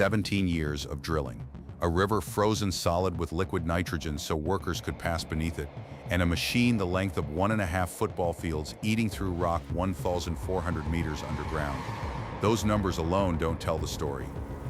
17 years of drilling. A river frozen solid with liquid nitrogen so workers could pass beneath it, and a machine the length of 1.5 football fields eating through rock 1,400 meters underground. Those numbers alone don't tell the story.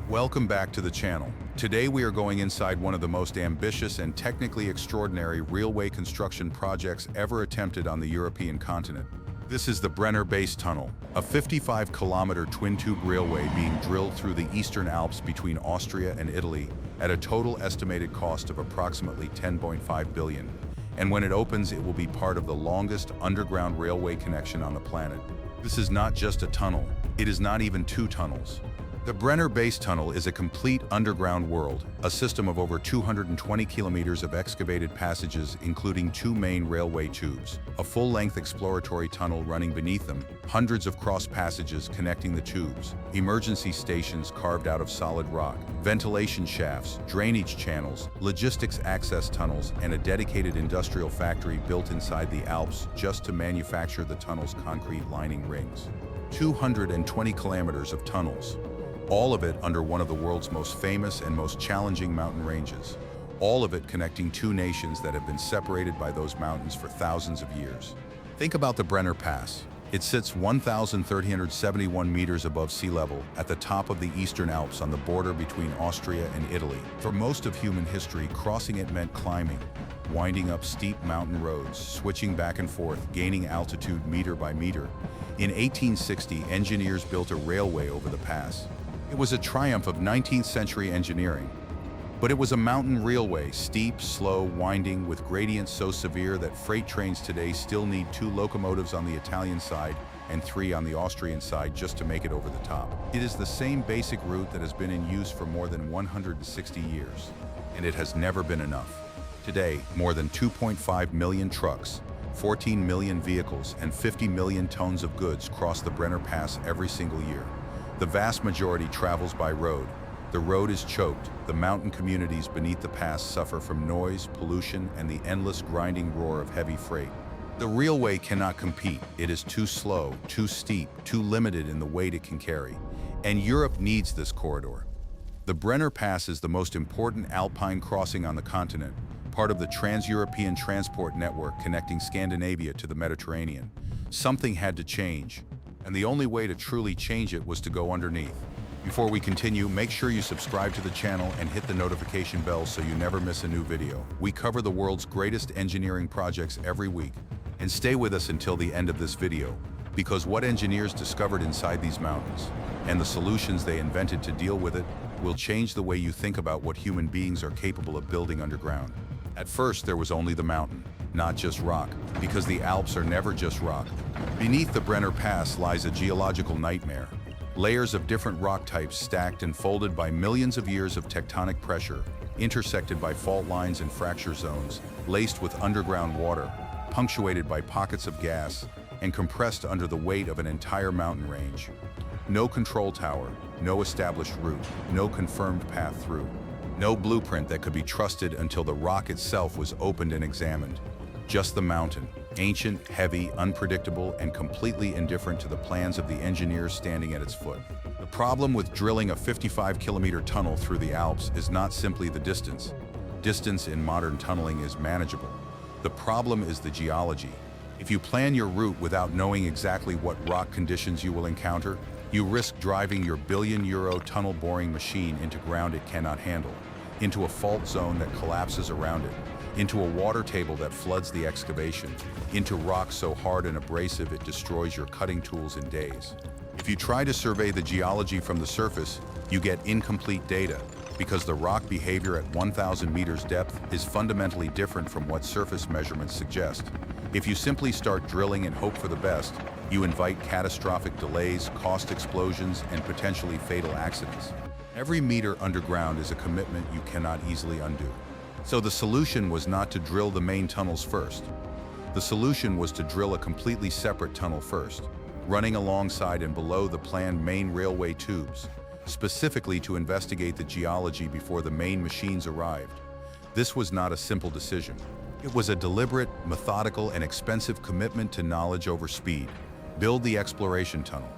Welcome back to the channel. Today we are going inside one of the most ambitious and technically extraordinary railway construction projects ever attempted on the European continent. This is the Brenner Base Tunnel, a 55-kilometer twin-tube railway being drilled through the Eastern Alps between Austria and Italy at a total estimated cost of approximately $10.5 billion. And when it opens, it will be part of the longest underground railway connection on the planet. This is not just a tunnel. It is not even two tunnels. The Brenner Base Tunnel is a complete underground world, a system of over 220 kilometers of excavated passages including two main railway tubes, a full-length exploratory tunnel running beneath them, hundreds of cross passages connecting the tubes, emergency stations carved out of solid rock, ventilation shafts, drainage channels, logistics access tunnels, and a dedicated industrial factory built inside the Alps just to manufacture the tunnel's concrete lining rings. 220 kilometers of tunnels. All of it under one of the world's most famous and most challenging mountain ranges. All of it connecting two nations that have been separated by those mountains for thousands of years. Think about the Brenner Pass. It sits 1,371 meters above sea level at the top of the Eastern Alps on the border between Austria and Italy. For most of human history, crossing it meant climbing, winding up steep mountain roads, switching back and forth, gaining altitude meter by meter. In 1860, engineers built a railway over the pass. It was a triumph of 19th century engineering. But it was a mountain railway, steep, slow, winding, with gradients so severe that freight trains today still need 2 locomotives on the Italian side and 3 on the Austrian side just to make it over the top. It is the same basic route that has been in use for more than 160 years, and it has never been enough. Today, more than 2.5 million trucks, 14 million vehicles, and 50 million tons of goods cross the Brenner Pass every single year. The vast majority travels by road. The road is choked. The mountain communities beneath the pass suffer from noise, pollution, and the endless grinding roar of heavy freight. The railway cannot compete. It is too slow, too steep, too limited in the weight it can carry. And Europe needs this corridor. The Brenner Pass is the most important alpine crossing on the continent, part of the Trans-European Transport Network connecting Scandinavia to the Mediterranean. Something had to change, and the only way to truly change it was to go underneath. Before we continue, make sure you subscribe to the channel and hit the notification bell so you never miss a new video. We cover the world's greatest engineering projects every week. And stay with us until the end of this video, because what engineers discovered inside these mountains, and the solutions they invented to deal with it, will change the way you think about what human beings are capable of building underground. At first, there was only the mountain, not just rock, because the Alps are never just rock. Beneath the Brenner Pass lies a geological nightmare. Layers of different rock types stacked and folded by millions of years of tectonic pressure, intersected by fault lines and fracture zones, laced with underground water, punctuated by pockets of gas, and compressed under the weight of an entire mountain range. No control tower, no established route, no confirmed path through. No blueprint that could be trusted until the rock itself was opened and examined. Just the mountain, ancient, heavy, unpredictable, and completely indifferent to the plans of the engineers standing at its foot. The problem with drilling a 55-kilometer tunnel through the Alps is not simply the distance. Distance in modern tunneling is manageable. The problem is the geology. If you plan your route without knowing exactly what rock conditions you will encounter, you risk driving your billion-euro tunnel boring machine into ground it cannot handle, into a fault zone that collapses around it, into a water table that floods the excavation, into rock so hard and abrasive it destroys your cutting tools in days. If you try to survey the geology from the surface, you get incomplete data, because the rock behavior at 1,000 meters depth is fundamentally different from what surface measurements suggest. If you simply start drilling and hope for the best, you invite catastrophic delays, cost explosions, and potentially fatal accidents. Every meter underground is a commitment you cannot easily undo. So the solution was not to drill the main tunnels first. The solution was to drill a completely separate tunnel first, running alongside and below the planned main railway tubes, specifically to investigate the geology before the main machines arrived. This was not a simple decision. It was a deliberate, methodical, and expensive commitment to knowledge over speed. Build the exploration tunnel.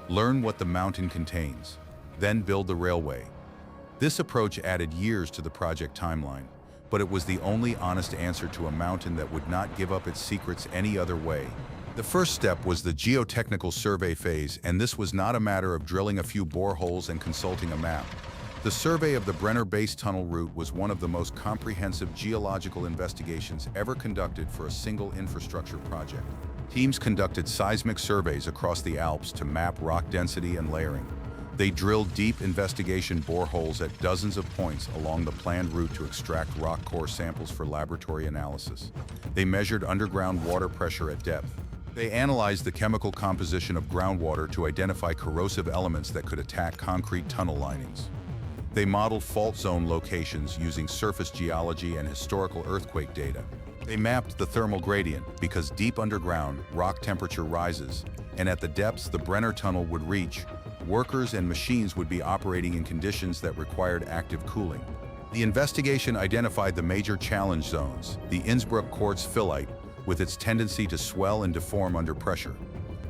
Learn what the mountain contains. Then build the railway. This approach added years to the project timeline, but it was the only honest answer to a mountain that would not give up its secrets any other way. The first step was the geotechnical survey phase, and this was not a matter of drilling a few boreholes and consulting a map. The survey of the Brenner Base Tunnel route was one of the most comprehensive geological investigations ever conducted for a single infrastructure project. Teams conducted seismic surveys across the Alps to map rock density and layering. They drilled deep investigation boreholes at dozens of points along the planned route to extract rock core samples for laboratory analysis. They measured underground water pressure at depth. They analyzed the chemical composition of groundwater to identify corrosive elements that could attack concrete tunnel linings. They modeled fault zone locations using surface geology and historical earthquake data. They mapped the thermal gradient because deep underground, rock temperature rises, and at the depths the Brenner Tunnel would reach, workers and machines would be operating in conditions that required active cooling. The investigation identified the major challenge zones, the Innsbruck quartz phyllite, with its tendency to swell and deform under pressure,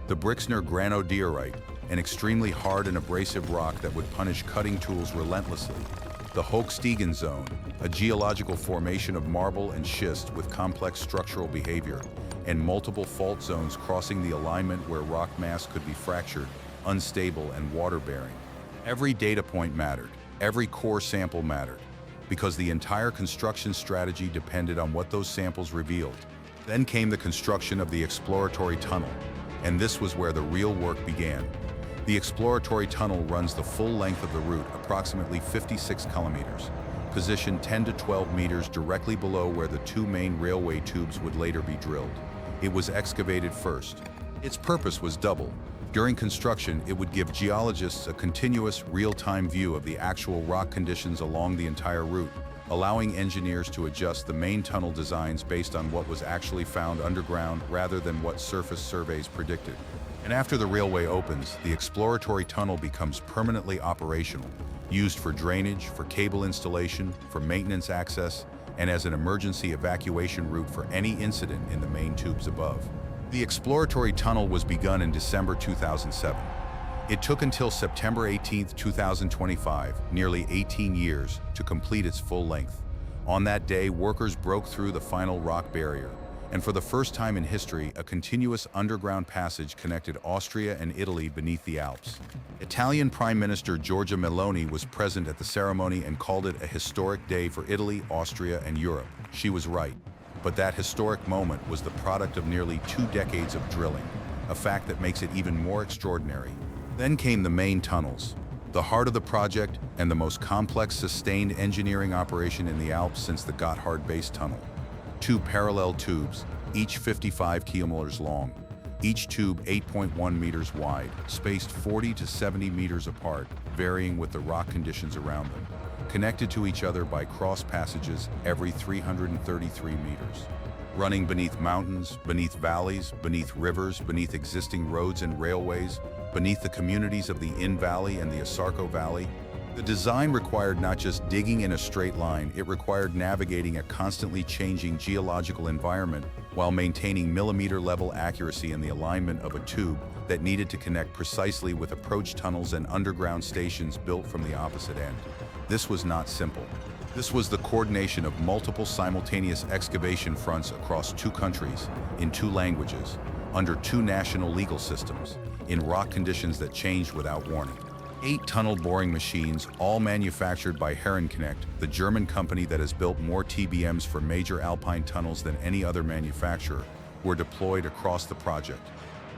the Brixner granodiorite, an extremely hard and abrasive rock that would punish cutting tools relentlessly, the Hochstegen Zone, a geological formation of marble and schist with complex structural behavior, and multiple fault zones crossing the alignment where rock mass could be fractured, unstable, and water-bearing. Every data point mattered, every core sample mattered, because the entire construction strategy depended on what those samples revealed. Then came the construction of the exploratory tunnel, and this was where the real work began. The exploratory tunnel runs the full length of the route, approximately 56 kilometers, positioned 10 to 12 meters directly below where the two main railway tubes would later be drilled. It was excavated first. Its purpose was double. During construction, it would give geologists a continuous, real-time view of the actual rock conditions along the entire route, allowing engineers to adjust the main tunnel designs based on what was actually found underground rather than what surface surveys predicted. And after the railway opens, the exploratory tunnel becomes permanently operational, used for drainage, for cable installation, for maintenance access, and as an emergency evacuation route for any incident in the main tubes above. The exploratory tunnel was begun in December 2007. It took until September 18, 2025, nearly 18 years, to complete its full length. On that day, workers broke through the final rock barrier, and for the first time in history, a continuous underground passage connected Austria and Italy beneath the Alps. Italian Prime Minister Giorgia Meloni was present at the ceremony and called it a historic day for Italy, Austria, and Europe. She was right. But that historic moment was the product of nearly 2 decades of drilling, a fact that makes it even more extraordinary. Then came the main tunnels, the heart of the project and the most complex sustained engineering operation in the Alps since the Gotthard Base Tunnel. 2 parallel tubes, each 55 kilometers long, each tube 8.1 meters wide, spaced 40 to 70 meters apart, varying with the rock conditions around them, connected to each other by cross passages every 333 meters. Running beneath mountains, beneath valleys, beneath rivers, beneath existing roads and railways, beneath the communities of the Inn Valley and the Isarco Valley. The design required not just digging in a straight line, it required navigating a constantly changing geological environment while maintaining millimeter-level accuracy in the alignment of a tube that needed to connect precisely with approach tunnels and underground stations built from the opposite end. This was not simple. This was the coordination of multiple simultaneous excavation fronts across 2 countries, in 2 languages, under 2 national legal systems, in rock conditions that changed without warning. 8 tunnel boring machines, all manufactured by Herrenknecht, the German company that has built more TBMs for major alpine tunnels than any other manufacturer, were deployed across the project.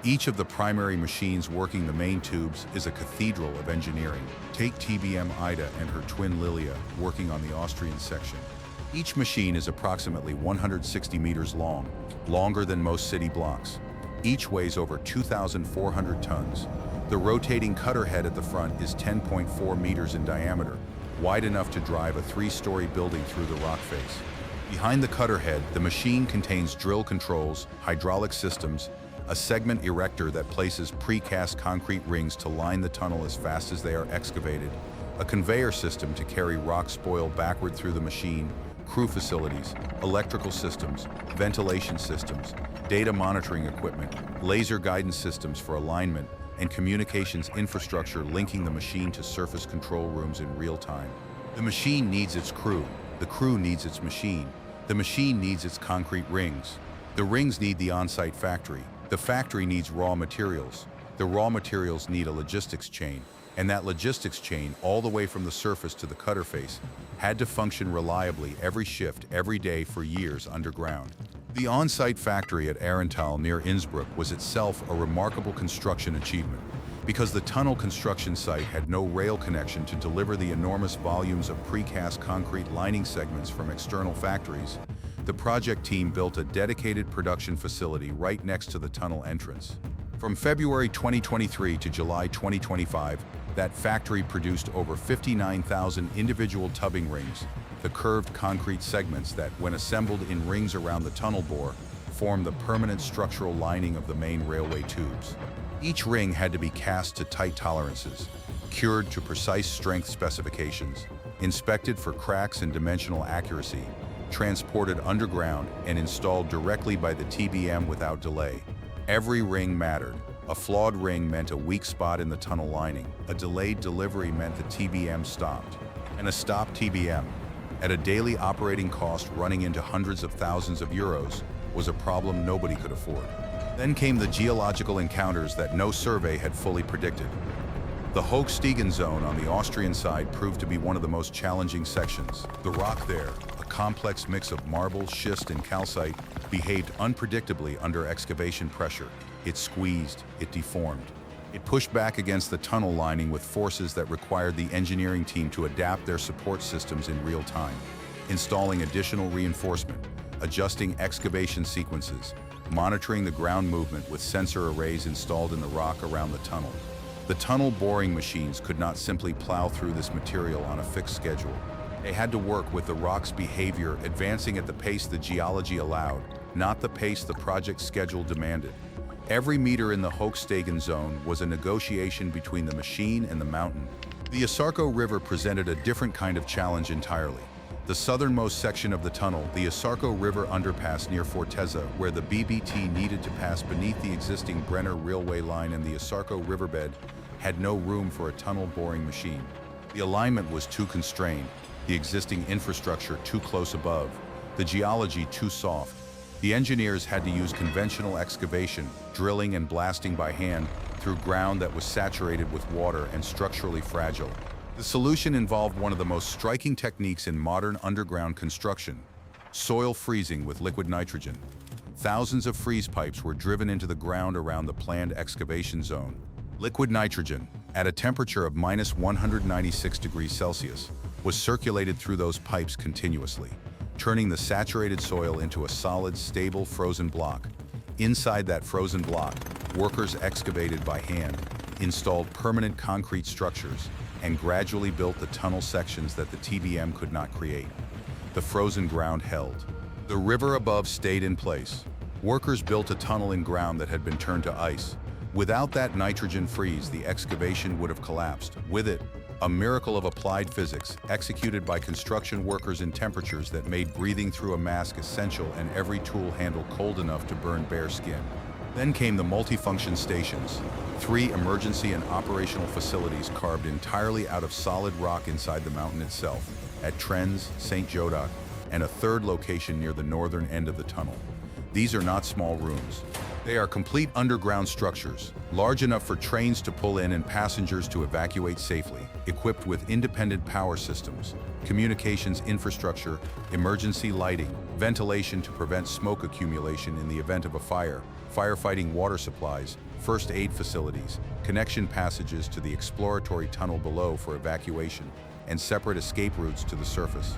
Each of the primary machines working the main tubes is a cathedral of engineering. Take TBM Ida and her twin Lilia working on the Austrian section. Each machine is approximately 160 meters long, longer than most city blocks. Each weighs over 2,400 tons. The rotating cutter head at the front is 10.4 meters in diameter, wide enough to drive a 3-story building through the rock face. Behind the cutter head, the machine contains drill controls, hydraulic systems, a segment erector that places precast concrete rings to line the tunnel as fast as they are excavated, a conveyor system to carry rock spoil backward through the machine, crew facilities, electrical systems, ventilation systems, data monitoring equipment, laser guidance systems for alignment, and communications infrastructure linking the machine to surface control rooms in real time. The machine needs its crew. The crew needs its machine. The machine needs its concrete rings. The rings need the on-site factory. The factory needs raw materials. The raw materials need a logistics chain. And that logistics chain, all the way from the surface to the cutter face, had to function reliably every shift, every day for years underground. The on-site factory at Ahrental near Innsbruck was itself a remarkable construction achievement. Because the tunnel construction site had no rail connection to deliver the enormous volumes of precast concrete lining segments from external factories, the project team built a dedicated production facility right next to the tunnel entrance. From February 2023 to July 2025, that factory produced over 59,000 individual tubbing rings, the curved concrete segments that, when assembled in rings around the tunnel bore, form the permanent structural lining of the main railway tubes. Each ring had to be cast to tight tolerances, cured to precise strength specifications, inspected for cracks and dimensional accuracy, transported underground and installed directly by the TBM without delay. Every ring mattered. A flawed ring meant a weak spot in the tunnel lining. A delayed delivery meant the TBM stopped. And a stopped TBM, at a daily operating cost running into hundreds of thousands of euros, was a problem nobody could afford. Then came the geological encounters that no survey had fully predicted. The Hochstegen Zone on the Austrian side proved to be one of the most challenging sections. The rock there, a complex mix of marble, schist, and calcite, behaved unpredictably under excavation pressure. It squeezed, it deformed. It pushed back against the tunnel lining with forces that required the engineering team to adapt their support systems in real time, installing additional reinforcement, adjusting excavation sequences, monitoring the ground movement with sensor arrays installed in the rock around the tunnel. The tunnel boring machines could not simply plow through this material on a fixed schedule. They had to work with the rock's behavior, advancing at the pace the geology allowed, not the pace the project schedule demanded. Every meter in the Hochstegen Zone was a negotiation between the machine and the mountain. The Isarco River presented a different kind of challenge entirely. The southernmost section of the tunnel, the Isarco River underpass near Fortezza, where the BBT needed to pass beneath the existing Brenner railway line and the Isarco riverbed, had no room for a tunnel boring machine. The alignment was too constrained, the existing infrastructure too close above, the geology too soft. The engineers had to use conventional excavation, drilling and blasting by hand through ground that was saturated with water and structurally fragile. The solution involved one of the most striking techniques in modern underground construction: soil freezing with liquid nitrogen. Thousands of freeze pipes were driven into the ground around the planned excavation zone. Liquid nitrogen, at a temperature of -196 degrees Celsius, was circulated through those pipes continuously, turning the saturated soil into a solid, stable, frozen block. Inside that frozen block, workers excavated by hand, installed permanent concrete structures, and gradually built the tunnel sections that the TBM could not create. The frozen ground held. The river above stayed in place. Workers built a tunnel in ground that had been turned to ice. Without that nitrogen freeze, the excavation would have collapsed. With it, a miracle of applied physics, executed by construction workers in temperatures that made breathing through a mask essential and every tool handle cold enough to burn bare skin. Then came the multifunction stations, 3 emergency and operational facilities carved entirely out of solid rock inside the mountain itself, at Trens, St. Jodoc, and a third location near the northern end of the tunnel. These are not small rooms. They are complete underground structures, large enough for trains to pull in and passengers to evacuate safely, equipped with independent power systems, communications infrastructure, emergency lighting, ventilation to prevent smoke accumulation in the event of a fire, firefighting water supplies, first aid facilities, connection passages to the exploratory tunnel below for evacuation, and separate escape routes to the surface.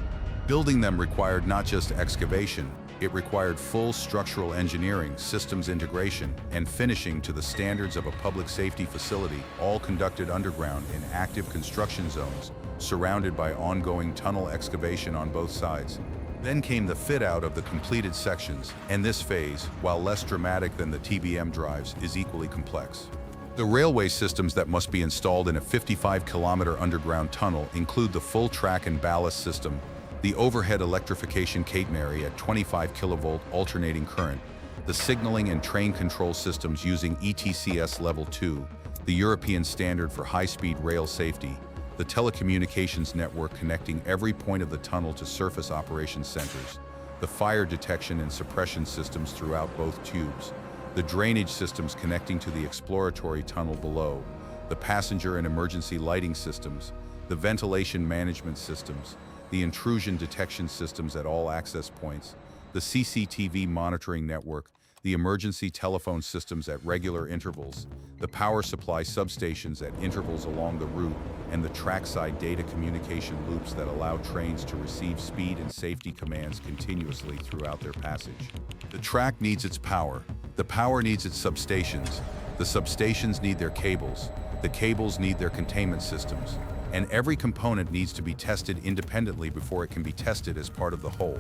Building them required not just excavation, it required full structural engineering, systems integration, and finishing to the standards of a public safety facility, all conducted underground in active construction zones, surrounded by ongoing tunnel excavation on both sides. Then came the fit-out of the completed sections, and this phase, while less dramatic than the TBM drives, is equally complex. The railway systems that must be installed in a 55-kilometer underground tunnel include the full track and ballast system, the overhead electrification catenary at 25 kilovolt alternating current, the signaling and train control systems using ETCS Level 2, the European standard for high-speed rail safety, the telecommunications network connecting every point of the tunnel to surface operations centers, the fire detection and suppression systems throughout both tubes, the drainage systems connecting to the exploratory tunnel below, the passenger and emergency lighting systems, the ventilation management systems, the intrusion detection systems at all access points, the CCTV monitoring network, the emergency telephone systems at regular intervals, the power supply substations at intervals along the route, and the trackside data communication loops that allow trains to receive speed and safety commands continuously throughout their passage. The track needs its power. The power needs its substations. The substations need their cables. The cables need their containment systems. And every component needs to be tested independently before it can be tested as part of the whole.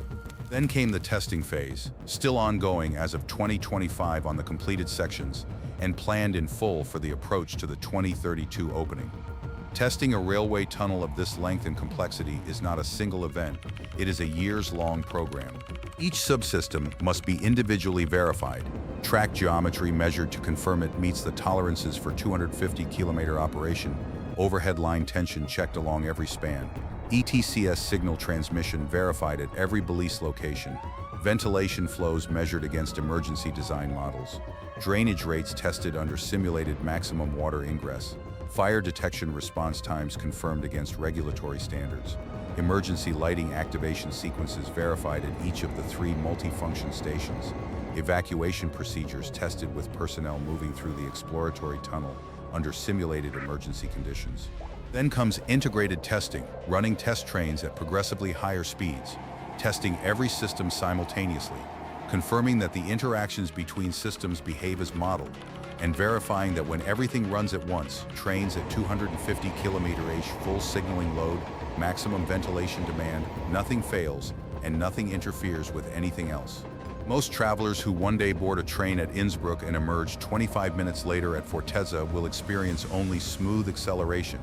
Then came the testing phase, still ongoing as of 2025 on the completed sections, and planned in full for the approach to the 2032 opening. Testing a railway tunnel of this length and complexity is not a single event, it is a years-long program. Each subsystem must be individually verified, track geometry measured to confirm it meets the tolerances for 250-kilometer operation, overhead line tension checked along every span, ETCS signal transmission verified at every balice location, ventilation flows measured against emergency design models, drainage rates tested under simulated maximum water ingress, fire detection response times confirmed against regulatory standards, emergency lighting activation sequences verified at each of the 3 multifunction stations, evacuation procedures tested with personnel moving through the exploratory tunnel under simulated emergency conditions. Then comes integrated testing, running test trains at progressively higher speeds, testing every system simultaneously, confirming that the interactions between systems behave as modeled, and verifying that when everything runs at once, trains at 250 km/h full signaling load, maximum ventilation demand, nothing fails, and nothing interferes with anything else. Most travelers who one day board a train at Innsbruck and emerge 25 minutes later at Fortezza will experience only smooth acceleration,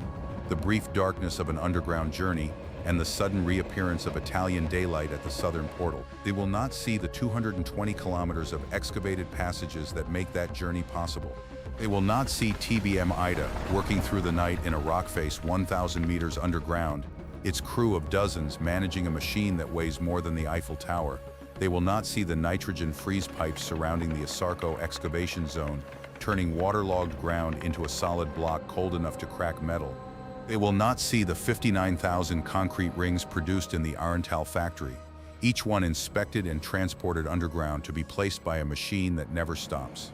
the brief darkness of an underground journey, and the sudden reappearance of Italian daylight at the southern portal. They will not see the 220 kilometers of excavated passages that make that journey possible. They will not see TBM Ida working through the night in a rock face 1,000 meters underground, its crew of dozens managing a machine that weighs more than the Eiffel Tower. They will not see the nitrogen freeze pipes surrounding the Isarco excavation zone, turning waterlogged ground into a solid block cold enough to crack metal. They will not see the 59,000 concrete rings produced in the Ahrental factory, each one inspected and transported underground to be placed by a machine that never stops.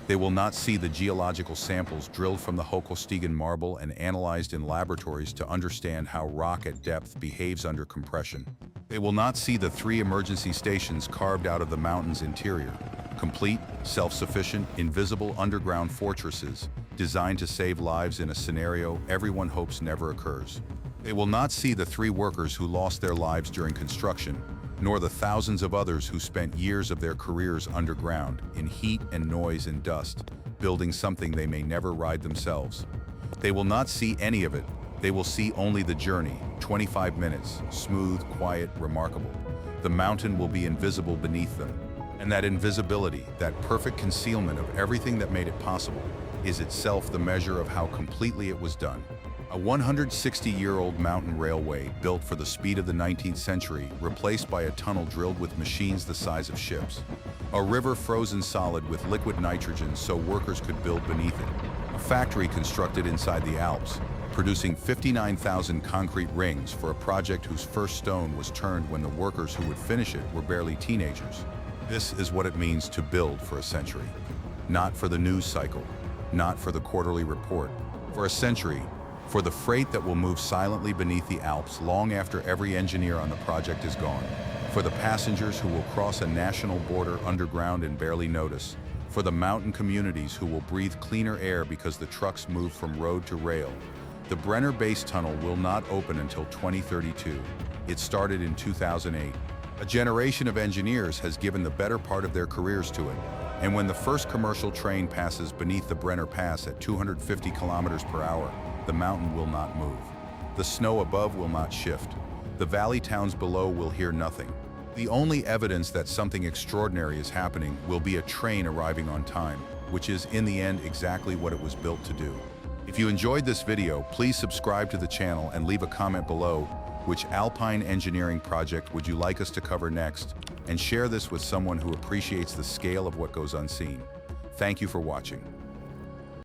They will not see the geological samples drilled from the Hochstegen marble and analyzed in laboratories to understand how rock at depth behaves under compression. They will not see the 3 emergency stations carved out of the mountain's interior, complete, self-sufficient, invisible underground fortresses designed to save lives in a scenario everyone hopes never occurs. They will not see the 3 workers who lost their lives during construction, nor the thousands of others who spent years of their careers underground, in heat and noise and dust, building something they may never ride themselves. They will not see any of it. They will see only the journey, 25 minutes, smooth, quiet, remarkable. The mountain will be invisible beneath them. And that invisibility, that perfect concealment of everything that made it possible, is itself the measure of how completely it was done. A 160-year-old mountain railway built for the speed of the 19th century, replaced by a tunnel drilled with machines the size of ships. A river frozen solid with liquid nitrogen so workers could build beneath it. A factory constructed inside the Alps, producing 59,000 concrete rings for a project whose first stone was turned when the workers who would finish it were barely teenagers. This is what it means to build for a century. Not for the news cycle, not for the quarterly report. For a century, for the freight that will move silently beneath the Alps long after every engineer on the project is gone. For the passengers who will cross a national border underground and barely notice. For the mountain communities who will breathe cleaner air because the trucks move from road to rail. The Brenner Base Tunnel will not open until 2032. It started in 2008. A generation of engineers has given the better part of their careers to it. And when the first commercial train passes beneath the Brenner Pass at 250 kilometers per hour, the mountain will not move. The snow above will not shift. The valley towns below will hear nothing. The only evidence that something extraordinary is happening will be a train arriving on time, which is in the end exactly what it was built to do. If you enjoyed this video, please subscribe to the channel and leave a comment below. Which alpine engineering project would you like us to cover next? And share this with someone who appreciates the scale of what goes unseen. Thank you for watching.